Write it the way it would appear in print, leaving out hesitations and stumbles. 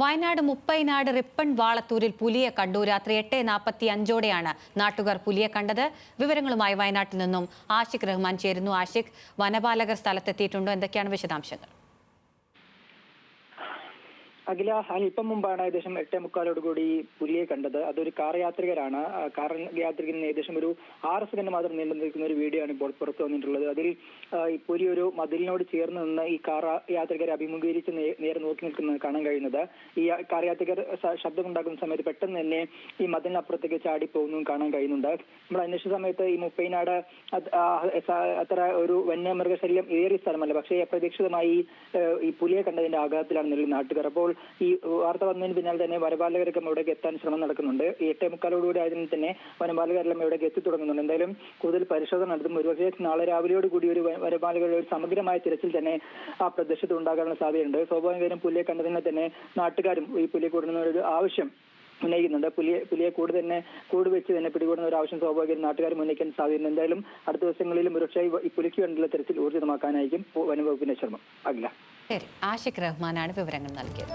Wayanad Muppainad Ripon വാളത്തൂരിൽ പുലിയെ കണ്ടു. രാത്രി 8:45ഓടെയാണ് നാട്ടുകാർ പുലിയെ കണ്ടത്. വിവരങ്ങളുമായി വയനാട്ടിൽ നിന്നും ആഷിഖ് റഹ്മാൻ ചേരുന്നു. ആഷിഖ്, വനപാലകർ സ്ഥലത്തെത്തിയിട്ടുണ്ടോ? എന്തൊക്കെയാണ് വിശദാംശങ്ങൾ? അഖില, അല്പം മുമ്പാണ് ഏകദേശം 8:45 പുലിയെ കണ്ടത്. അതൊരു കാർ യാത്രികരാണ്. കാർ യാത്രികന് ഏകദേശം ഒരു 6 സെക്കൻഡ് മാത്രം നീണ്ടു നിൽക്കുന്ന ഒരു വീഡിയോ ആണ് ഇപ്പോൾ പുറത്തു വന്നിട്ടുള്ളത്. അതിൽ ഈ പുലി ഒരു മതിലിനോട് ചേർന്ന് നിന്ന് ഈ കാർ യാത്രികരെ അഭിമുഖീകരിച്ച് നേരെ നോക്കി നിൽക്കുന്നത് കാണാൻ കഴിയുന്നത്. ഈ കാർ യാത്രികർ ശബ്ദമുണ്ടാക്കുന്ന സമയത്ത് പെട്ടെന്ന് തന്നെ ഈ മതിലിനപ്പുറത്തേക്ക് ചാടി പോകുന്നതും കാണാൻ കഴിയുന്നുണ്ട്. നമ്മൾ അന്വേഷിച്ച സമയത്ത് ഈ മുപ്പൈനാട് അത്ര ഒരു വന്യമൃഗശല്യം ഏറിയ സ്ഥലമല്ല. പക്ഷേ അപ്രതീക്ഷിതമായി ഈ പുലിയെ കണ്ടതിന്റെ ആഘാതത്തിലാണ് നിലവിൽ നാട്ടുകാർ. അപ്പോൾ ഈ വാർത്ത വന്നതിന് പിന്നാലെ തന്നെ വനപാലകരൊക്കെ ഇവിടേക്ക് എത്താൻ ശ്രമം നടക്കുന്നുണ്ട്. 8:45 ആയതിനാൽ തന്നെ വനപാലകരെല്ലാം ഇവിടേക്ക് എത്തി തുടങ്ങുന്നുണ്ട്. എന്തായാലും കൂടുതൽ പരിശോധന നടത്തും. ഒരുപക്ഷേ നാളെ രാവിലെയോട് കൂടി ഒരു വനപാലകരുടെ ഒരു സമഗ്രമായ തിരച്ചിൽ തന്നെ ആ പ്രദേശത്ത് ഉണ്ടാകാനുള്ള സാധ്യതയുണ്ട്. സ്വാഭാവികമായും പുലിയെ കണ്ടതിനാൽ തന്നെ നാട്ടുകാരും ഈ പുലിയെ കൂടുന്ന ഒരു ആവശ്യം ഉന്നയിക്കുന്നുണ്ട്. പുലിയെ കൂട് വെച്ച് തന്നെ പിടികൂടുന്ന ഒരു ആവശ്യം സ്വാഭാവികമായും നാട്ടുകാർ ഉന്നയിക്കാൻ സാധ്യതയുണ്ട്. എന്തായാലും അടുത്ത ദിവസങ്ങളിലും ഒരുപക്ഷേ ഈ പുലിക്ക് വേണ്ടിയുള്ള തെരച്ചിൽ ഊർജിതമാക്കാനായിരിക്കും വനംവകുപ്പിന്റെ ശ്രമം. അഖില, ആഷിഖ് റഹ്മാനാണ് വിവരങ്ങൾ നൽകിയത്.